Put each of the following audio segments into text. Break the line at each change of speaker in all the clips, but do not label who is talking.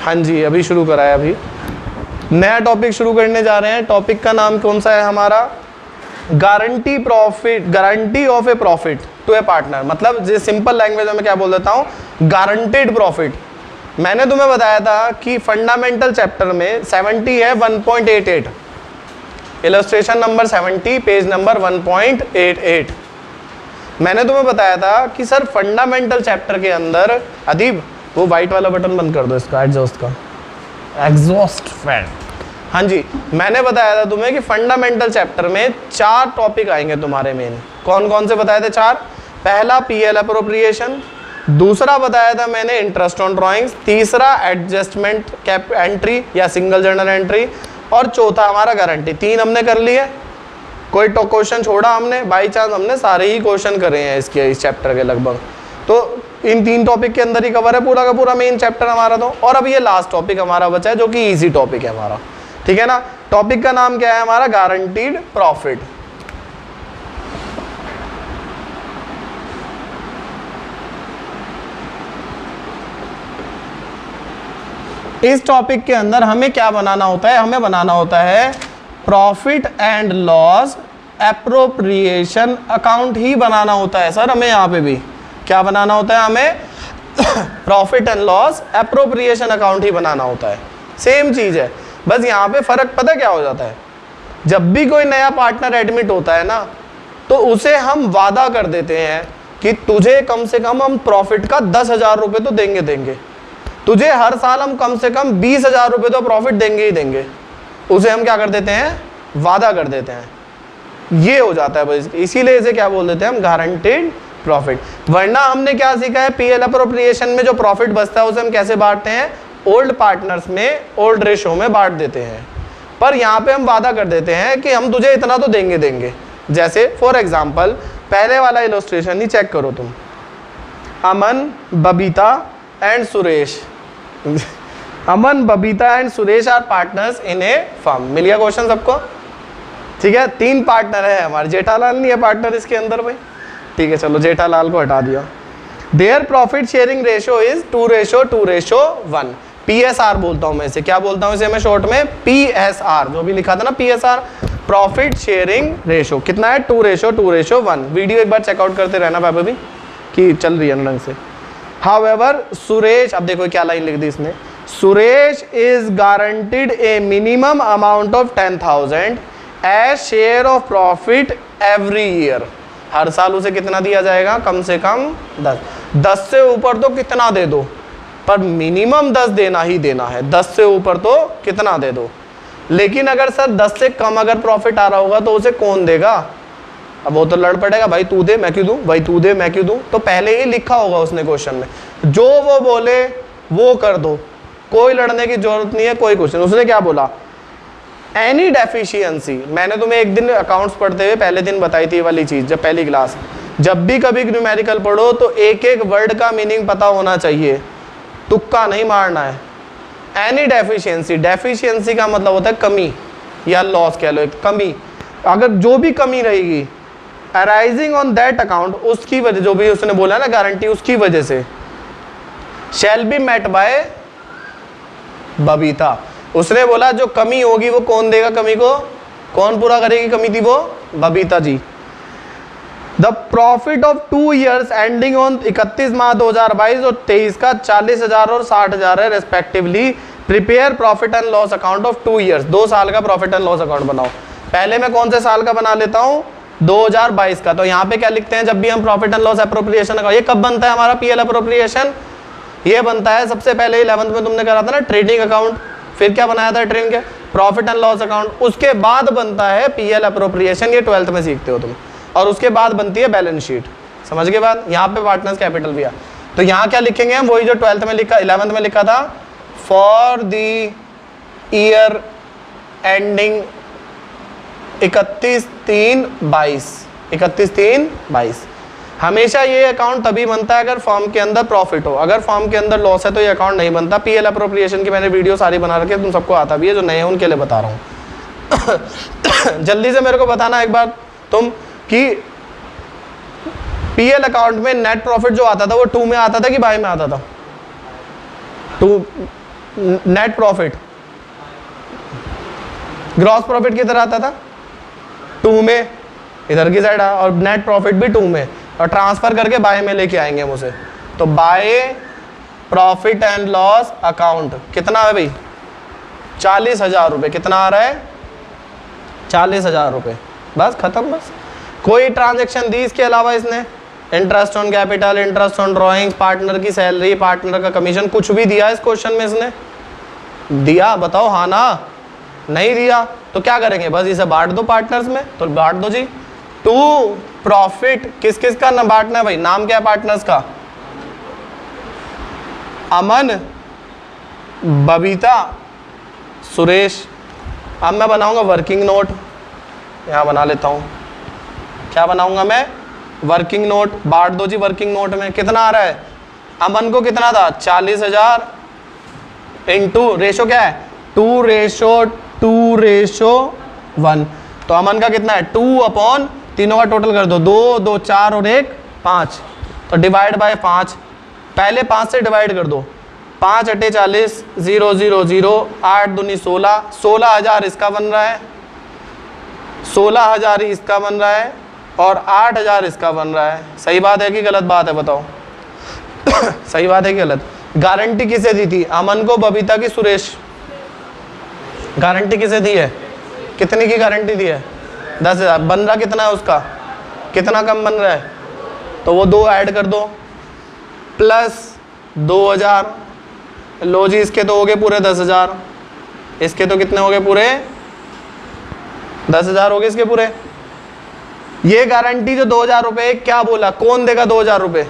हाँ जी, अभी शुरू करा है, अभी नया टॉपिक शुरू करने जा रहे हैं। टॉपिक का नाम कौन सा है हमारा? Guarantee profit, guarantee of a profit to a partner. मतलब जो सिंपल लैंग्वेज में मैं क्या बोल देता हूँ, गारंटेड प्रॉफिट। मैंने तुम्हें बताया था कि फंडामेंटल चैप्टर में 70 है 1.88, इलस्ट्रेशन नंबर 70 पेज नंबर 1.88। मैंने तुम्हें बताया था कि सर फंडामेंटल चैप्टर के अंदर, अदीब वो वाइट वाला बटन बंद कर दो इसका, एग्जॉस्ट का, एग्जॉस्ट फैन। हाँ जी, मैंने बताया था तुम्हें कि फंडामेंटल चैप्टर में 4 टॉपिक आएंगे तुम्हारे मेन। कौन कौन से बताए थे? 4। पहला पीएल अप्रोप्रिएशन, दूसरा बताया था मैंने इंटरेस्ट ऑन ड्राइंग्स, तीसरा एडजस्टमेंट कैप एंट्री या सिंगल जर्नल एंट्री, और चौथा हमारा गारंटी। 3 हमने कर लिए, कोई तो क्वेश्चन छोड़ा हमने? बाई चांस हमने सारे ही क्वेश्चन करे हैं इसके, इस चैप्टर के लगभग। तो इन 3 टॉपिक के अंदर ही कवर है पूरा का पूरा मेन चैप्टर हमारा। तो और अब ये लास्ट टॉपिक हमारा बचा है जो कि इजी टॉपिक है हमारा, ठीक है ना। टॉपिक का नाम क्या है हमारा? Guaranteed profit. इस टॉपिक के अंदर हमें क्या बनाना होता है? हमें बनाना होता है profit and loss appropriation account ही बनाना होता है सर। हमें यहाँ पे भी क्या बनाना होता है? हमें profit and loss appropriation account ही बनाना होता है। सेम चीज है, बस यहाँ पे फर्क पता क्या हो जाता है? जब भी कोई नया पार्टनर एडमिट होता है ना, तो उसे हम वादा कर देते हैं कि तुझे कम से कम हम प्रॉफिट का 10,000 रुपये तो देंगे, तुझे हर साल हम कम से कम 20,000 रुपये तो प्रॉफिट देंगे ही देंगे। उसे हम क्या कर देते हैं? वादा कर देते हैं। ये हो जाता है बस, इसीलिए इसे क्या बोल देते हैं हम? Guaranteed profit. वरना हमने क्या सीखा है? पीएल अप्रोप्रिएशन में जो प्रॉफिट बचता है उसे हम कैसे बांटते हैं? ओल्ड पार्टनर्स में ओल्ड रेशो में बांट देते हैं। पर यहाँ पे हम वादा कर देते हैं कि हम तुझे इतना तो देंगे। जैसे फॉर एग्जाम्पल पहले वाला इलस्ट्रेशन ही चेक करो तुम, Aman, Babita and Suresh. Aman, Babita and Suresh are partners in a firm. मिल गया क्वेश्चन सबको? ठीक है, 3 पार्टनर है हमारे। जेठालाल नहीं है पार्टनर इसके अंदर भाई, ठीक है, चलो जेठालाल को हटा दिया। Their profit sharing ratio is 2:1। PSR बोलता हूं मैं इसे, क्या बोलता हूं इसे मैं शॉर्ट में? PSR, जो भी लिखा था ना PSR, प्रॉफिट शेयरिंग रेशो कितना है? 2:1। वीडियो एक बार चेकआउट करते रहना पापा भी कि चल रही है ढंग से। हाउएवर सुरेश, अब देखो क्या लाइन लिख दी इसने, Suresh is guaranteed a minimum amount of 10,000 as share of profit every year. हर साल उसे कितना दिया जाएगा? कम से कम 10 से ऊपर तो कितना दे दो, पर मिनिमम 10 देना ही देना है। 10 से ऊपर तो कितना दे दो। लेकिन अगर सर 10 से कम अगर प्रॉफिट आ रहा होगा तो उसे कौन देगा? अब वो तो लड़ पड़ेगा, भाई तू दे मैं क्यों दूं, भाई तू दे मैं क्यों दूं। तो पहले ही लिखा होगा उसने क्वेश्चन में, जो वो बोले वो कर दो, कोई लड़ने की जरूरत नहीं है, कोई क्वेश्चन। उसने क्या बोला? Any deficiency. मैंने तुम्हें एक दिन अकाउंट्स पढ़ते हुए पहले दिन बताई थी ये वाली चीज, जब पहली क्लास, जब भी कभी न्यूमेरिकल पढ़ो तो एक एक वर्ड का मीनिंग पता होना चाहिए, तुक्का नहीं मारना है। एनी डेफिशिएंसी, डेफिशिएंसी का मतलब होता है कमी या लॉस कह लो, एक कमी। अगर जो भी कमी रहेगी अराइजिंग ऑन दैट अकाउंट, उसकी वजह, जो भी उसने बोला ना गारंटी, उसकी वजह से, shall be met by Babita. उसने बोला जो कमी होगी वो कौन देगा? कमी को कौन पूरा करेगी? कमी थी वो Babita ji. The profit of 2 years ending on 31 March 2022 और 23 का 40,000 और 60,000 है respectively. Prepare profit and loss account of 2 years. 2 साल का प्रॉफिट एंड लॉस अकाउंट बनाओ। पहले मैं कौन से साल का बना लेता हूँ? 2022 का। तो यहाँ पे क्या लिखते हैं? जब भी हम profit and loss appropriation account, ये कब बनता है हमारा पीएल अप्रोप्रिएशन? ये बनता है सबसे पहले 11th में तुमने करा था ना ट्रेडिंग अकाउंट, फिर क्या बनाया था ट्रेडिंग के? Profit and loss account. उसके बाद बनता है पीएल अप्रोप्रिएशन, ये 12th में सीखते हो तुम। और उसके बाद बनती है बैलेंस शीट। समझ के बाद यहाँ पे पार्टनर्स कैपिटल भी है। तो यहाँ क्या लिखेंगे हम? वही जो 12th में लिखा, 11th में लिखा था, फॉर द ईयर एंडिंग 31/3/22। हमेशा ये अकाउंट तभी बनता है अगर फॉर्म के अंदर प्रॉफिट हो। अगर फॉर्म के अंदर लॉस है तो ये अकाउंट नहीं बनता। पीएल अप्रोप्रिएशन की मैंने वीडियो सारी बना रखी है, तुम सबको आता भी है, जो नए हैं उनके लिए बता रहा हूँ। जल्दी से मेरे को बताना एक बार तुम कि पीएल अकाउंट में नेट प्रॉफिट जो आता था वो 2 में आता था कि बाय में आता था? 2 नेट प्रॉफिट, ग्रॉस प्रॉफिट किधर आता था 2 में, इधर की साइड और नेट प्रॉफिट भी 2 में, और ट्रांसफर करके बाय में लेके आएंगे हम उसे। तो bye profit and loss account कितना है भाई 40,000 रुपये। कितना आ रहा है 40,000 रुपये। बस खत्म। बस कोई ट्रांजेक्शन दी इसके अलावा इसने, interest on capital, interest on drawing, partner की सैलरी, पार्टनर का कमीशन, कुछ भी दिया इस क्वेश्चन में इसने? दिया? बताओ हाँ ना। नहीं दिया तो क्या करेंगे, बस इसे बांट दो पार्टनर्स में। तो बांट दो जी। टू प्रॉफिट किस किस का ना बांटना है भाई, नाम क्या है पार्टनर्स का? अमन, बबीता, सुरेश। अब मैं बनाऊंगा वर्किंग नोट, यहाँ बना लेता हूँ। क्या बनाऊंगा मैं? Working note. बांट दो जी वर्किंग नोट में। कितना आ रहा है? अमन को कितना था 40,000 इंटू रेशो क्या है 2:1। तो अमन का कितना है 2 अपॉन तीनों का टोटल कर दो, 2, 2, 4 और 1 5। तो डिवाइड बाय 5, पहले 5 से डिवाइड कर दो। 5 × 40, 0, 0, 0, 8 दूनी 16, 16,000 इसका बन रहा है, 16,000 इसका बन रहा है, और 8,000 इसका बन रहा है। सही बात है कि गलत बात है बताओ? सही बात है कि गलत? गारंटी किसे दी थी? अमन को, बबीता की, सुरेश। गारंटी किसे दी है? कितने की गारंटी दी है? 10,000। बन रहा कितना है उसका? कितना कम बन रहा है? तो वो 2 ऐड कर दो, प्लस 2,000। लो जी, इसके तो हो गए पूरे 10,000, इसके तो कितने हो गए पूरे 10,000 हो गए इसके पूरे। ये गारंटी जो 2,000 रुपये, क्या बोला? कौन देगा 2,000 रुपये?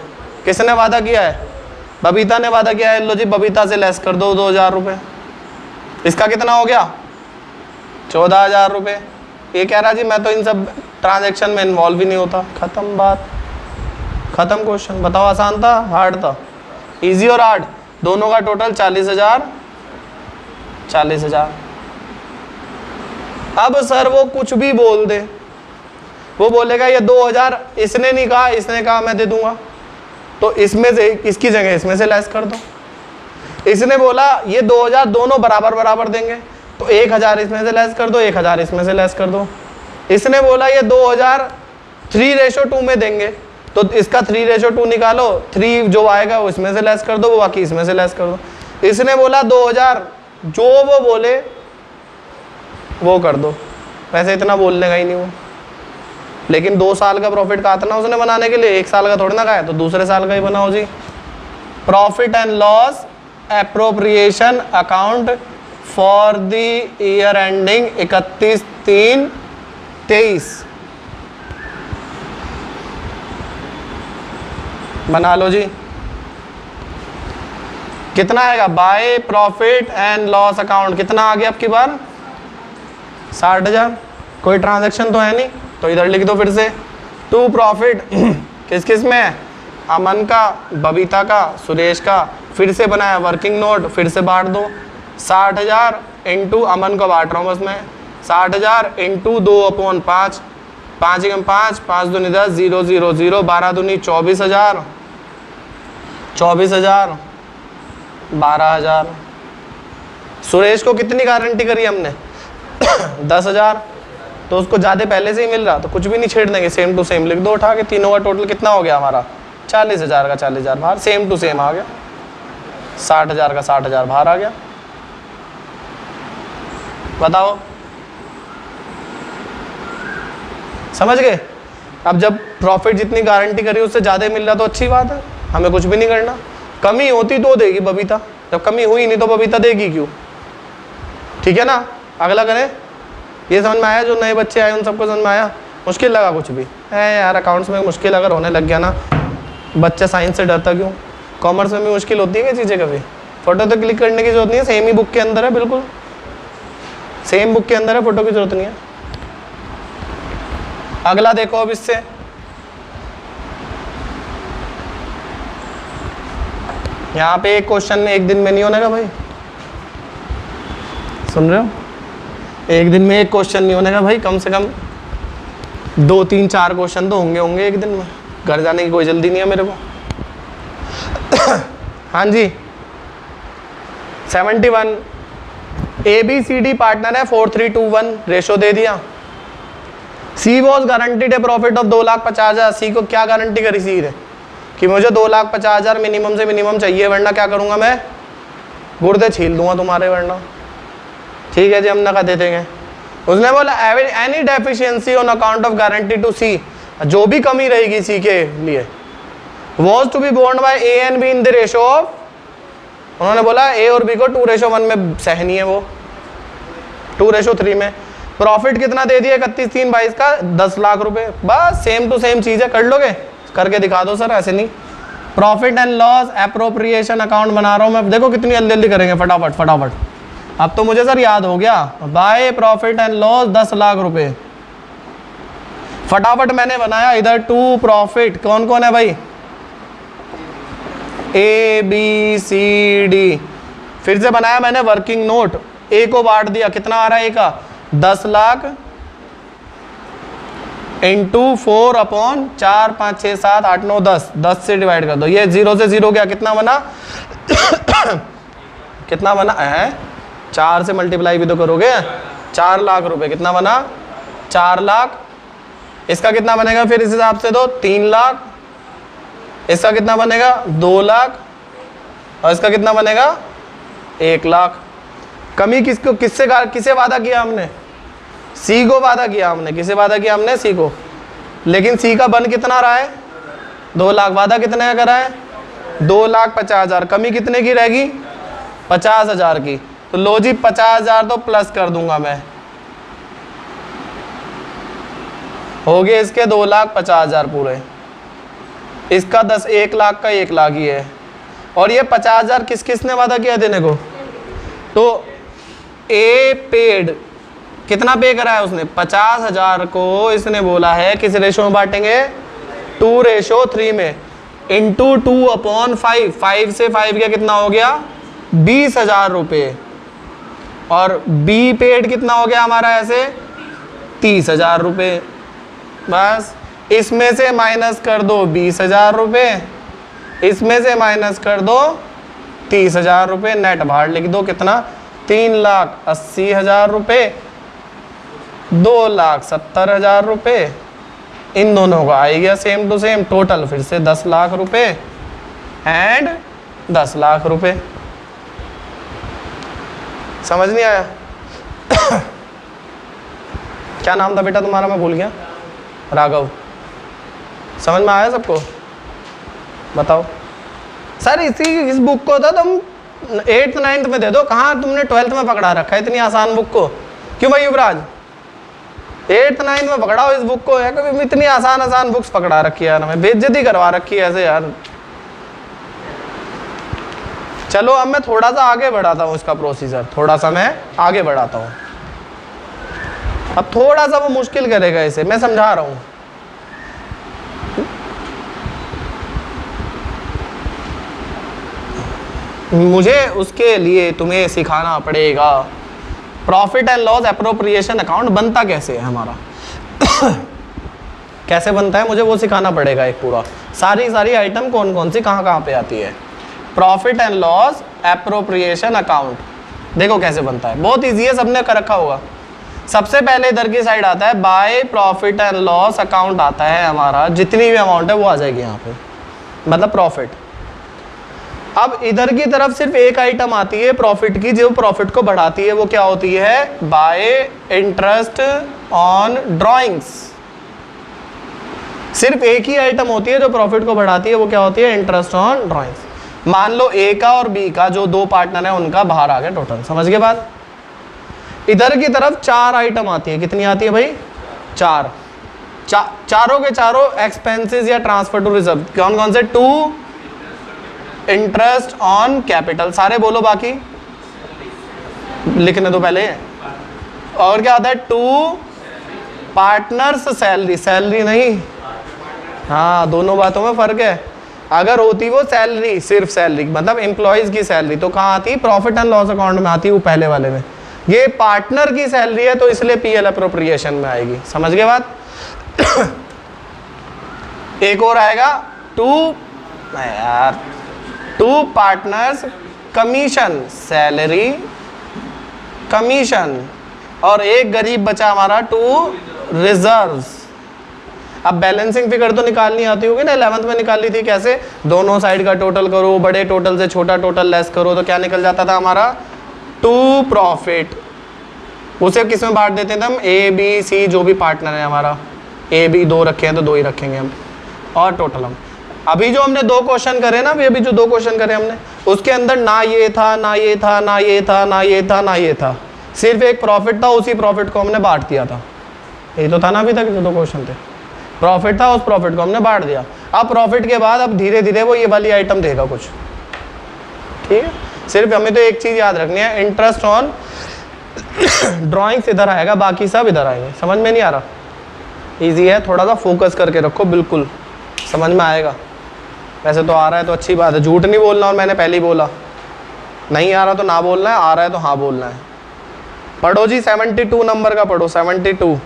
किसने वादा किया है? बबीता ने वादा किया है। लो जी, बबीता से लेस कर दो 2,000 रुपये। इसका कितना हो गया 14,000 रुपये। ये कह रहा जी मैं तो इन सब ट्रांजैक्शन में इन्वॉल्व ही नहीं होता। खत्म बात, खत्म क्वेश्चन। बताओ आसान था हार्ड था? इजी और हार्ड दोनों का टोटल 40,000। 40,000। अब सर वो कुछ भी बोल दे, वो बोलेगा ये 2,000 इसने नहीं कहा, इसने कहा मैं दे दूंगा, तो इसमें से इसकी जगह इसमें से लेस कर दो। इसने बोला ये 2,000 दोनों बराबर बराबर देंगे, तो 1,000 इसमें से लेस कर दो, 1,000 इसमें से लेस कर दो। इसने बोला ये 2,000 3:2 में देंगे, तो इसका 3:2 निकालो, 3 जो आएगा वो इसमें से लेस कर दो, वो बाकी इसमें से लेस कर दो। इसने बोला 2,000 जो वो बोले वो कर दो। वैसे इतना बोलने का ही नहीं वो, लेकिन 2 साल का प्रॉफिट कहा था ना उसने बनाने के लिए, 1 साल का थोड़ी ना कहा है, तो दूसरे साल का ही बनाओ जी। Profit and loss appropriation account for the year ending 31/3/23 बना लो जी। कितना आएगा? By profit and loss account कितना आ गया आपकी बार? 60,000। कोई ट्रांजैक्शन तो है नहीं, तो इधर लिख दो फिर से। टू प्रॉफिट किस किस में है? अमन का, बबीता का, सुरेश का। फिर से बनाया वर्किंग नोट, फिर से बांट दो। 60,000 इंटू अमन को बांट रहा हूँ बस मैं, 60,000 इंटू 2/5, 5 × 5, 5 दूनी 10, 0, 0, 0, 12 दूनी 24,000, 24,000, 12,000। सुरेश को कितनी गारंटी करी हमने? 10,000। तो उसको ज़्यादा पहले से ही मिल रहा, तो कुछ भी नहीं छेड़ देंगे, सेम टू सेम लिख दो उठा के। तीनों का टोटल कितना हो गया हमारा? 40,000 का 40,000 बाहर, सेम टू सेम आ गया। 60,000 का 60,000 बाहर आ गया। बताओ समझ गए? अब जब प्रॉफिट जितनी गारंटी करी उससे ज़्यादा मिल रहा तो अच्छी बात है, हमें कुछ भी नहीं करना। कमी होती तो देगी बबीता, जब कमी हुई नहीं तो बबीता देगी क्यों? ठीक है ना? अगला करें। ये समझ में आया? जो नए बच्चे आए उन सबको समझ में आया? मुश्किल लगा कुछ भी है यार? अकाउंट्स में मुश्किल अगर होने लग गया ना, बच्चा साइंस से डरता क्यों? कॉमर्स में भी मुश्किल होती है चीज़ें कभी। फोटो तो क्लिक करने की जरूरत नहीं है, सेम ही बुक के अंदर है, बिल्कुल सेम बुक के अंदर है, फोटो की जरूरत नहीं है। अगला देखो अब इससे, यहाँ पे एक क्वेश्चन एक दिन में नहीं होने का भाई, सुन रहे हो? एक दिन में एक क्वेश्चन नहीं होने का भाई, कम से कम 2, 3, 4 क्वेश्चन तो होंगे एक दिन में। घर जाने की कोई जल्दी नहीं है मेरे को। हाँ जी 71। ABCD पार्टनर है, 4321 रेशो दे दिया। C was guaranteed a profit of 2,50,000। C को क्या गारंटी करी सी ने कि मुझे 2,50,000 मिनिमम से मिनिमम चाहिए, वरना क्या करूंगा मैं, गुर्दे छील दूंगा तुम्हारे, वरना। ठीक है जी, हम ना कहते थे। उसने बोला any deficiency on account of guarantee to C, जो भी कमी रहेगी सी के लिए, was to be borne by A and B in the ratio of, उन्होंने बोला ए और बी को 2:1 में सहनी है, वो 2:3 में। प्रॉफिट कितना दे दिया 31/3/22 का, 10 लाख रुपए। बस सेम टू सेम चीज है, कर लोगे, करके दिखा दो सर, ऐसे नहीं। Profit and loss appropriation account बना रहा हूं मैं, देखो कितनी जल्दी जल्दी करेंगे, फटाफट फटाफट। अब तो मुझे सर याद हो गया, bye profit and loss 10 lakh रुपए, फटाफट मैंने बनाया। इधर टू प्रॉफिट कौन कौन है भाई, ABCD। फिर से बनाया मैंने वर्किंग नोट, ए को बांट दिया, कितना आ रहा है ए का, 10 लाख इंटू 4/4, 5, 6, 7, 8, 9, 10, 10 से डिवाइड कर दो। ये 0 से 0 गया, कितना बना कितना बना है, 4 से मल्टीप्लाई भी तो करोगे, 4 लाख रुपए। कितना बना, 4 लाख। इसका कितना बनेगा फिर इस हिसाब से दो, 3 लाख। इसका कितना बनेगा, 2 लाख। और इसका कितना बनेगा, 1 लाख। कमी किसको, किसे वादा किया हमने, सी को वादा किया हमने। किसे वादा किया हमने, सी को। लेकिन सी का बन कितना रहा है, 2 लाख। वादा कितने का करा है, 2,50,000। कमी कितने की रहेगी, 50,000 की। तो लो जी 50,000 तो प्लस कर दूंगा मैं, हो गए इसके 2,50,000 पूरे। इसका 1 लाख का 1 लाख ही है। और ये 50,000 किस किस ने वादा किया देने को, तो ए पेड, कितना पे करा है उसने, 50,000 को इसने बोला है किस रेशो में बांटेंगे, 2:3 में, इंटू 2/5। 5 से 5 गया, कितना हो गया, 20,000 रुपये। और बी पेड कितना हो गया हमारा ऐसे, 30,000 रुपये। बस इसमें से माइनस कर दो 20,000 रुपये, इसमें से माइनस कर दो 30,000 रुपये, नेट बाहर लिख दो कितना, 3,80,000 रुपये, 2,70,000 रुपये। इन दोनों का आ गया सेम टू सेम टोटल, फिर से 10 लाख रुपये एंड 10 लाख रुपये। समझ नहीं आया क्या नाम था बेटा तुम्हारा, मैं भूल गया, राघव। समझ में आया सबको, बताओ सर। इस बुक को तो तुम 8th 9th में दे दो, कहाँ तुमने 12th में पकड़ा रखा है इतनी आसान बुक को, क्यों भाई युवराज, 8th 9th में पकड़ाओ इस बुक को। है कभी इतनी आसान बुक्स पकड़ा रखी है यार, हमें बेइज्जती करवा रखी है ऐसे यार। चलो अब मैं थोड़ा सा आगे बढ़ाता हूँ इसका प्रोसीजर, थोड़ा सा मैं आगे बढ़ाता हूँ। अब थोड़ा सा वो मुश्किल करेगा इसे, मैं समझा रहा हूँ। मुझे उसके लिए तुम्हें सिखाना पड़ेगा profit and loss appropriation account बनता कैसे है हमारा कैसे बनता है, मुझे वो सिखाना पड़ेगा एक पूरा, सारी आइटम कौन कौन सी कहाँ पे आती है। Profit and loss appropriation account देखो कैसे बनता है, बहुत ईजी है, सबने कर रखा होगा। सबसे पहले इधर की साइड आता है bye profit and loss account आता है हमारा, जितनी भी अमाउंट है वो आ जाएगी यहाँ पे, मतलब प्रॉफिट। अब इधर की तरफ सिर्फ एक आइटम आती है प्रॉफिट की, जो प्रॉफिट को बढ़ाती है, वो क्या होती है, बाय इंटरेस्ट ऑन ड्रॉइंग्स। सिर्फ एक ही आइटम होती है जो प्रॉफिट को बढ़ाती है, वो क्या होती है, इंटरेस्ट ऑन ड्रॉइंग्स। मान लो ए का और बी का जो 2 पार्टनर है उनका बाहर आ गया टोटल, समझ गए बात। इधर की तरफ 4 आइटम आती है, कितनी आती है भाई, 4। चारों के चारों एक्सपेंसेस या ट्रांसफर टू रिजर्व, कौन कौन से, 2 इंटरेस्ट ऑन कैपिटल, सारे बोलो बाकी लिखने दो पहले। और क्या आता है, 2 पार्टनर्स सैलरी, सैलरी नहीं, हाँ दोनों बातों में फर्क है। अगर होती वो सैलरी, सिर्फ सैलरी मतलब एम्प्लॉयज की सैलरी, तो कहाँ आती, प्रॉफिट एंड लॉस अकाउंट में आती, वो पहले वाले में। ये पार्टनर की सैलरी है तो इसलिए पीएल अप्रोप्रिएशन में आएगी, समझ गए बात। एक और आएगा 2 पार्टनर्स कमीशन, सैलरी, कमीशन, और एक गरीब बचा हमारा टू रिजर्व्स। अब बैलेंसिंग फिगर तो निकालनी आती होगी ना, 11th में निकाली थी कैसे, दोनों साइड का टोटल करो, बड़े टोटल से छोटा टोटल लेस करो, तो क्या निकल जाता था हमारा टू प्रॉफिट। उसे किस में बांट देते थे हम, ए बी सी, जो भी पार्टनर है हमारा, ए बी दो रखे हैं तो दो ही रखेंगे हम, और टोटल हम। अभी जो हमने दो क्वेश्चन करे ना, अभी जो दो क्वेश्चन करे हमने, उसके अंदर ना ये था, ना ये था, ना ये था, ना ये था, ना ये था, सिर्फ एक प्रॉफिट था, उसी प्रॉफिट को हमने बांट दिया था। यही तो था ना अभी तक जो दो क्वेश्चन थे, प्रॉफिट था, उस प्रॉफिट को हमने बांट दिया। अब प्रॉफिट के बाद अब धीरे धीरे वो ये वाली आइटम देगा कुछ, ठीक है। सिर्फ हमें तो एक चीज याद रखनी है, इंटरेस्ट ऑन ड्राइंग्स इधर आएगा, बाकी सब इधर आएंगे। समझ में नहीं आ रहा, इजी है, थोड़ा सा फोकस करके रखो, बिल्कुल समझ में आएगा। वैसे तो आ रहा है तो अच्छी बात है, झूठ नहीं बोलना, और मैंने पहले ही बोला नहीं आ रहा तो ना बोलना है, आ रहा है तो हाँ बोलना है। पढ़ो जी 72 नंबर का पढ़ो, 72।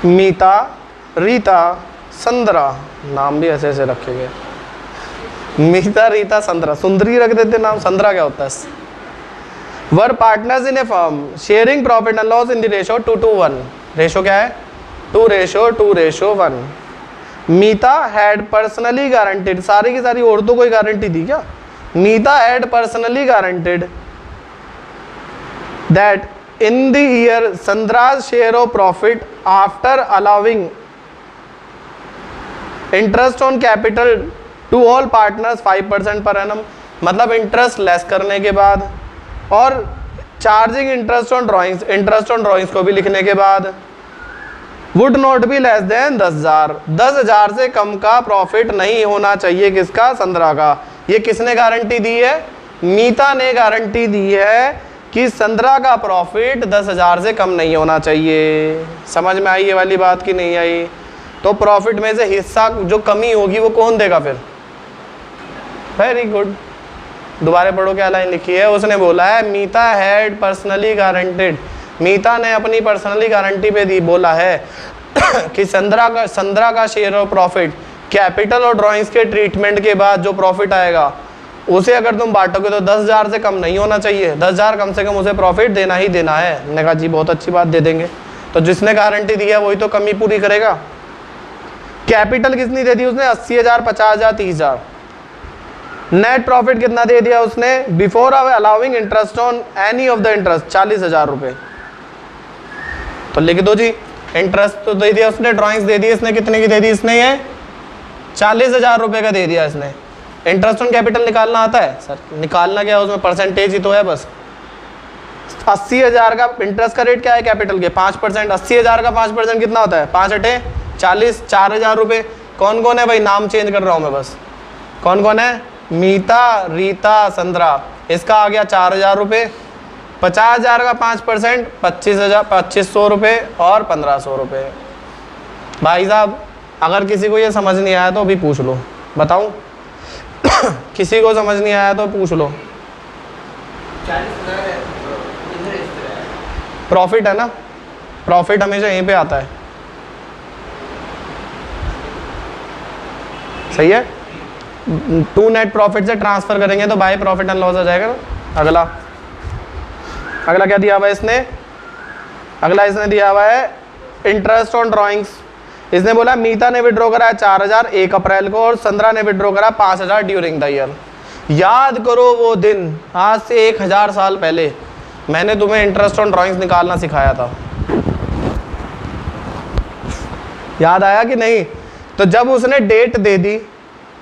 मीता, रीता, संद्रा, नाम भी ऐसे ऐसे रखे गए, मीता, रीता, संद्रा, सुंदरी रख देते नाम, संद्रा क्या होता है। वर partners in a firm sharing profit and loss in the ratio 2:1। Ratio क्या है, 2:1। मीता हैड पर्सनली गारंटेड, सारी की सारी औरतों को ही गारंटी दी क्या। Meeta had personally guaranteed that in the year Sandra's share of profit after allowing interest on capital to all partners 5% per annum, मतलब इंटरेस्ट लेस करने के बाद और charging interest on drawings, interest on drawings को भी लिखने के बाद, would not be less than 10,000, 10,000 से कम का प्रॉफिट नहीं होना चाहिए किसका, संद्रा का। ये किसने गारंटी दी है, मीता ने गारंटी दी है कि संद्रा का प्रॉफिट 10,000 से कम नहीं होना चाहिए। समझ में आई ये वाली बात कि नहीं आई। तो प्रॉफिट में से हिस्सा जो कमी होगी वो कौन देगा फिर। वेरी गुड, दोबारा पढ़ो क्या लाइन लिखी है। उसने बोला है मीता हैड पर्सनली गारंटेड, मीता ने अपनी पर्सनली गारंटी पे दी, बोला है कि संद्रा का शेयर ऑफ प्रॉफिट कैपिटल और ड्राइंग्स के ट्रीटमेंट के बाद जो प्रॉफिट आएगा उसे अगर तुम बांटोगे तो 10,000 से कम नहीं होना चाहिए, 10,000 कम से कम उसे प्रॉफिट देना ही देना है। मैंने कहा जी बहुत अच्छी बात, दे देंगे। तो जिसने गारंटी दी है वही तो कमी पूरी करेगा। कैपिटल कितनी दे दी उसने, 80,000, 50,000, 30,000। नेट प्रॉफिट कितना दे दिया उसने, before allowing interest on any of the interest 40,000 रुपये। तो लिख दो जी, इंटरेस्ट तो दे दिया उसने, ड्राइंग्स दे दी इसने, कितने की दे दी इसने, ये 40,000 रुपये का दे दिया इसने। इंटरेस्ट ऑन कैपिटल निकालना आता है सर, निकालना क्या है उसमें, परसेंटेज ही तो है बस। 80,000 का इंटरेस्ट का रेट क्या है कैपिटल के, 5%। 80,000 का 5% कितना होता है, 5 अटे 40, 4,000 रुपये। कौन कौन है भाई, नाम चेंज कर रहा हूँ मैं बस। कौन कौन है, मीता, रीता, संद्रा, इसका आ गया 4,000 रुपये। 50,000 का 5% 25,000 रुपये और 1,500 रुपये। भाई साहब अगर किसी को ये समझ नहीं आया तो अभी पूछ लो, बताऊं किसी को समझ नहीं आया तो पूछ लो। प्रॉफिट है ना, प्रॉफिट हमेशा यहीं पे आता है, सही है। 2 नेट प्रॉफिट से ट्रांसफर करेंगे तो बाय प्रॉफिट एंड लॉस आ जाएगा ना। अगला क्या दिया हुआ है इसने, अगला इसने दिया हुआ है इंटरेस्ट ऑन ड्राइंग्स। इसने बोला मीता ने विड्रॉ करा 4,000 1 अप्रैल को और संद्रा ने विड्रॉ करा 5,000 ड्यूरिंग द ईयर। याद करो वो दिन, आज से 1,000 साल पहले मैंने तुम्हें इंटरेस्ट ऑन ड्राइंग्स निकालना सिखाया था, याद आया कि नहीं। तो जब उसने डेट दे दी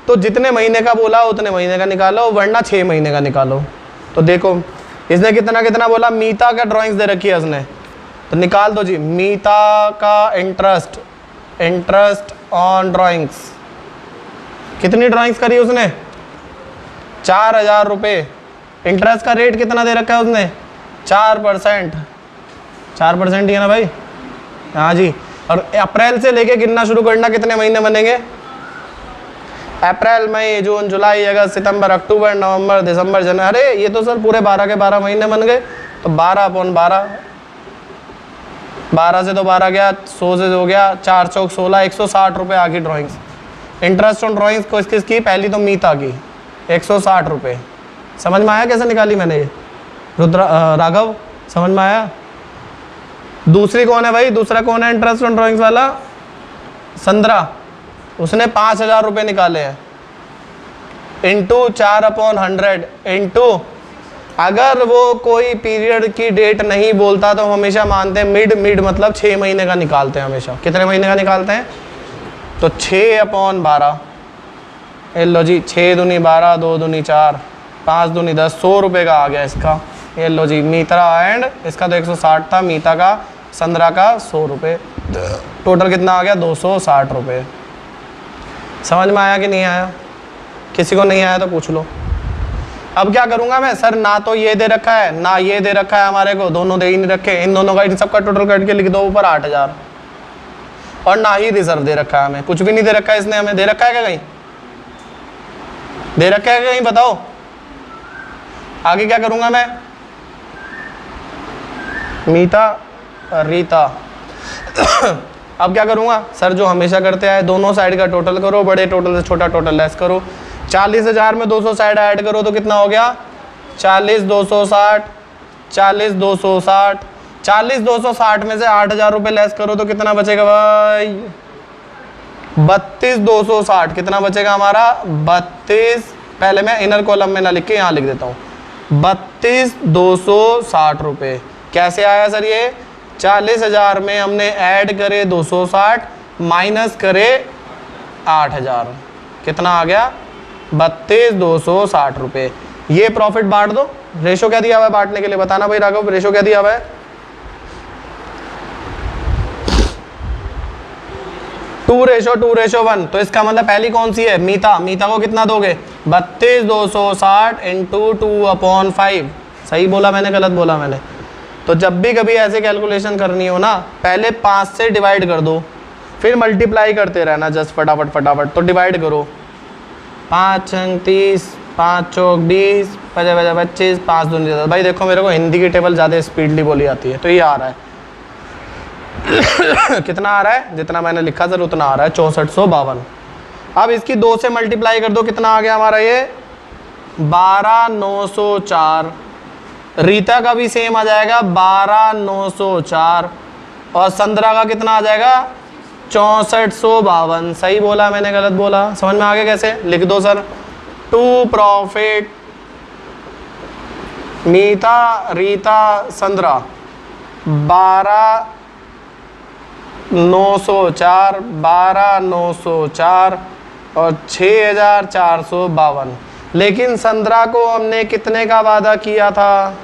तो जितने महीने का बोला उतने महीने का निकालो, वरना 6 महीने का निकालो। तो देखो इसने कितना कितना बोला, मीता का ड्राइंग्स दे रखी है उसने, तो निकाल दो जी। मीता का इंटरेस्ट ऑन ड्राइंग्स, कितनी ड्राइंग्स करी उसने, 4,000 रुपये। इंटरेस्ट का रेट कितना दे रखा है उसने, 4%। 4% ही है ना भाई, हाँ जी। और अप्रैल से लेके गिनना शुरू करना, कितने महीने बनेंगे, अप्रैल, मई, जून, जुलाई, अगस्त, सितंबर, अक्टूबर, नवंबर, दिसंबर, जनवरी। अरे ये तो सर पूरे 12 के 12 महीने बन गए। तो 12/12, 12 से तो 12 गया, 100 से हो गया, 4 चौक 16, 160 रुपये आ गई ड्राइंग्स। इंटरेस्ट ऑन ड्राइंग्स किस किसकी, पहली तो मीता की 160 रुपये। समझ में आया कैसे निकाली मैंने ये? राघव समझ में आया? दूसरी कौन है भाई, दूसरा कौन है इंटरेस्ट ऑन ड्राइंग्स वाला? संद्रा, उसने 5000 रुपये निकाले हैं इंटू 4/100 इंटू, अगर वो कोई पीरियड की डेट नहीं बोलता तो हमेशा मानते हैं मिड मतलब 6 महीने का निकालते हैं हमेशा। कितने महीने का निकालते हैं? तो 6/12, लो जी 6 दूनी 12, 2 दूनी 4, 5 दूनी 10, 100 रुपये का आ गया इसका। ये लो जी मीता एंड इसका तो 160 था, मीता का संद्रा का 100 रुपये, टोटल कितना आ गया 260 रुपये। समझ में आया कि नहीं आया? किसी को नहीं आया तो पूछ लो। अब क्या करूंगा मैं, सर ना तो ये दे रखा है ना ये दे रखा है हमारे को, दोनों दे ही नहीं रखे, इन दोनों का इन सबका टोटल करके लिख दो ऊपर 8000, और ना ही रिजर्व दे रखा है हमें, कुछ भी नहीं दे रखा है इसने हमें। दे रखा है क्या कहीं? दे रखा है कहीं बताओ? आगे क्या करूंगा मैं? मीता रीता अब क्या करूंगा सर, जो हमेशा करते आए, दोनों साइड का टोटल करो, बड़े टोटल से छोटा टोटल लेस करो। 40,000 में 200 साइड ऐड करो तो कितना हो गया? 40,260, 40,260, 40,260 में से 8,000 रुपये लेस करो तो कितना बचेगा भाई? 32,260। कितना बचेगा हमारा? 32, पहले मैं इनर कॉलम में ना लिख के यहाँ लिख देता हूँ, 32,260 रुपये। कैसे आया सर ये? 40,000 में हमने ऐड करे 260 माइनस करे 8,000, कितना आ गया? 32,260 रुपये। ये प्रॉफिट बांट दो। रेशो क्या दिया हुआ है बांटने के लिए, बताना भाई राघव, रेशो क्या दिया हुआ है? 2:1। तो इसका मतलब पहली कौन सी है? मीता। मीता को कितना दोगे? 32,260 इंटू 2/5। सही बोला मैंने, गलत बोला मैंने? तो जब भी कभी ऐसे कैलकुलेशन करनी हो ना, पहले 5 से डिवाइड कर दो, फिर मल्टीप्लाई करते रहना जस्ट फटाफट फटाफट। तो डिवाइड करो, 5 अंक 30, 5 चौक 20, 55 25, 5 दूनी 10। भाई देखो मेरे को हिंदी की टेबल ज़्यादा स्पीडली बोली जाती है, तो ये आ रहा है कितना आ रहा है? जितना मैंने लिखा सर उतना आ रहा है, 6452। अब इसकी 2 से मल्टीप्लाई कर दो, कितना आ गया हमारा ये? 12,904। रीता का भी सेम आ जाएगा 12,904, और संद्रा का कितना आ जाएगा? 6452। सही बोला मैंने, गलत बोला? समझ में आ गया कैसे? लिख दो सर। टू प्रॉफिट मीता रीता संद्रा 12,904, 12,904 और 6,452। लेकिन संद्रा को हमने कितने का वादा किया था?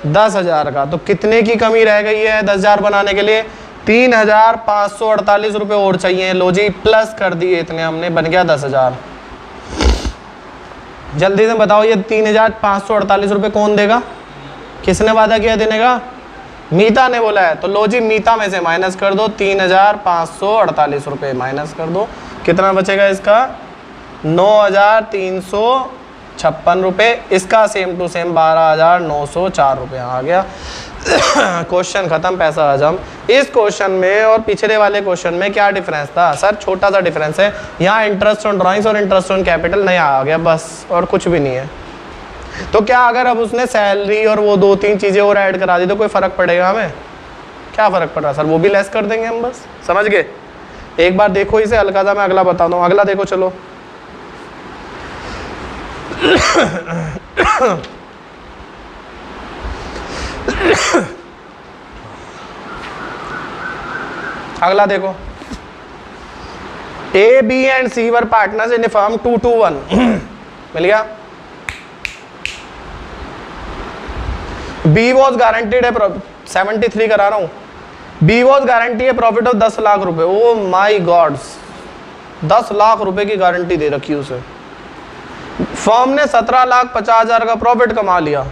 10,000 का। तो कितने की कमी रह गई है 10,000 बनाने के लिए? 3,548 रुपये और चाहिए। लो जी प्लस कर दिए इतने हमने, बन गया 10,000। जल्दी से बताओ ये 3,548 रुपये कौन देगा? किसने वादा किया देने का? मीता ने बोला है। तो लो जी मीता में से माइनस कर दो, 3,548 रुपये माइनस कर दो, कितना बचेगा इसका? 9,356 रुपये। इसका सेम टू सेम 12,904 रुपये आ गया। क्वेश्चन खत्म, पैसा हजम। इस क्वेश्चन में और पिछले वाले क्वेश्चन में क्या डिफरेंस था सर? छोटा सा डिफरेंस है, यहाँ इंटरेस्ट ऑन ड्राइंग्स और इंटरेस्ट ऑन कैपिटल नया आ गया बस, और कुछ भी नहीं है। तो क्या अगर अब उसने सैलरी और वो 2-3 चीज़ें और ऐड करा दी तो कोई फ़र्क पड़ेगा हमें? क्या फ़र्क पड़ रहा सर? वो भी लेस कर देंगे हम, बस। समझ गए? एक बार देखो इसे, हल्का सा मैं अगला बताता हूँ। अगला देखो चलो। अगला देखो, A B and C were partners in a firm 2-1। मिल गया। बी वॉज गारंटीड है 73 करा रहा हूं। बी वॉज गारंटी है प्रॉफिट ऑफ 10 लाख रुपए। ओ माई गॉड्स, 10 लाख रुपए की गारंटी दे रखी उसे। फर्म ने 17,50,000 का प्रॉफिट कमा लिया।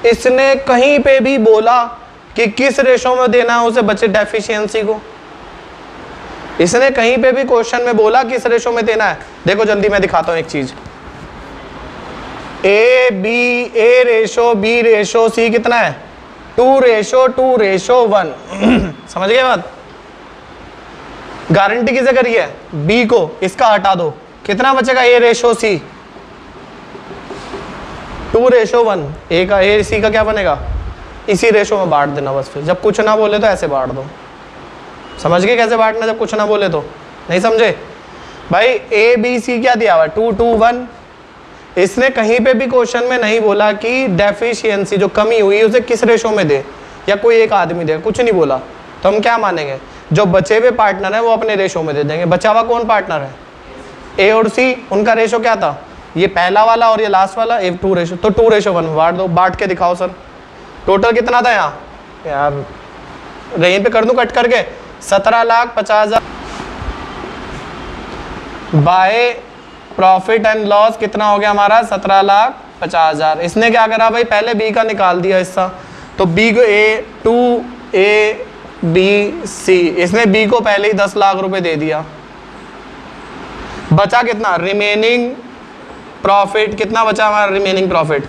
इसने कहीं पे भी बोला कि किस रेशो में देना है उसे बचे डेफिशिएंसी को? इसने कहीं पे भी क्वेश्चन में बोला किस रेशो में देना है? देखो जल्दी मैं दिखाता हूं एक चीज। ए रेशो बी रेशो सी कितना है? 2:1। समझ गए बात? गारंटी किसे करी है? बी को, इसका हटा दो, कितना बचेगा? ए रेशो सी, 2:1। ए का ए सी का क्या बनेगा? इसी रेशो में बांट देना बस। फिर जब कुछ ना बोले तो ऐसे बांट दो। समझ गए कैसे बांटना जब कुछ ना बोले तो? नहीं समझे भाई? ए बी सी क्या दिया हुआ? 2 2 1। इसने कहीं पे भी क्वेश्चन में नहीं बोला कि डेफिशिएंसी जो कमी हुई उसे किस रेशो में दे या कोई एक आदमी दे, कुछ नहीं बोला। तो हम क्या मानेंगे? जो बचे हुए पार्टनर है वो अपने रेशो में दे देंगे। बचा हुआ कौन पार्टनर है? ए और सी, उनका रेशो क्या था? ये पहला वाला और ये लास्ट वाला, ए 2 रेशो, तो 2:1 में बांट दो। बांट के दिखाओ सर, टोटल कितना था यहाँ यार? यहीं पे कर दूं कट करके, 17,50,000 बाय प्रॉफिट एंड लॉस कितना हो गया हमारा? 17,50,000। इसने क्या करा भाई? पहले बी का निकाल दिया हिस्सा, तो बी को A B C, इसने बी को पहले ही 10 लाख रुपए दे दिया। बचा कितना? रिमेनिंग प्रॉफिट कितना बचा हमारा? रिमेनिंग प्रॉफिट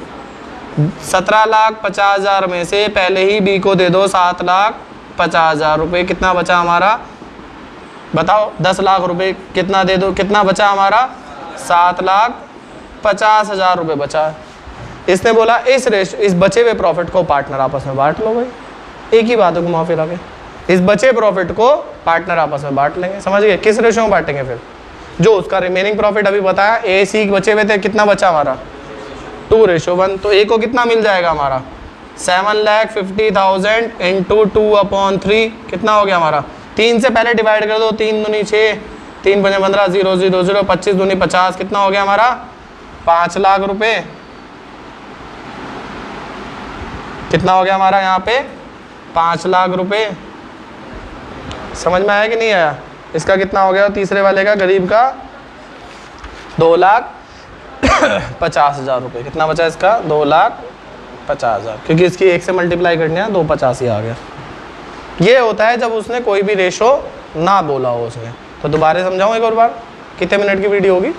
17,50,000 में से पहले ही बी को दे दो 7,50,000 रुपये। कितना बचा हमारा? बताओ, 10 लाख रुपए कितना दे दो, कितना बचा हमारा? 7,50,000 रुपये बचा। इसने बोला इस बचे हुए प्रॉफिट को पार्टनर आपस में बांट लो। भाई एक ही बात है घुमा फिरा के, इस बचे प्रॉफिट को पार्टनर आपस में बांट लेंगे। समझ गए? किस रेशो में बांटेंगे? फिर जो उसका रिमेनिंग प्रॉफिट अभी बताया, ए सी बचे हुए थे, कितना बचा हमारा? 2:1। तो ए को कितना मिल जाएगा हमारा? 7,50,000 इंटू 2/3 कितना हो गया हमारा? 3 से पहले डिवाइड कर दो, 3 दूनी 6, 3 5 15, 0 0 0, 25 दूनी 50, कितना हो गया हमारा? 5 लाख रुपए। कितना हो गया हमारा यहाँ पे? 5 लाख रुपए। समझ में आया कि नहीं आया? इसका कितना हो गया? तीसरे वाले का, गरीब का 2,50,000 रुपये। कितना बचा इसका? 2,50,000, क्योंकि इसकी 1 से मल्टीप्लाई करनी है, 285 आ गया। ये होता है जब उसने कोई भी रेशो ना बोला हो उसने। तो दोबारा समझाऊँ एक और बार? कितने मिनट की वीडियो होगी?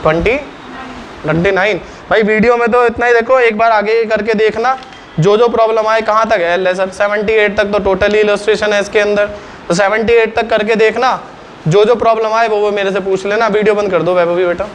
29। भाई वीडियो में तो इतना ही, देखो एक बार आगे करके देखना, जो जो प्रॉब्लम आए। कहाँ तक है लेसन? 78 तक तो टोटली इलस्ट्रेशन है इसके अंदर, तो 78 तक करके देखना। जो जो प्रॉब्लम आए वो मेरे से पूछ लेना। वीडियो बंद कर दो वैभवी बेटा।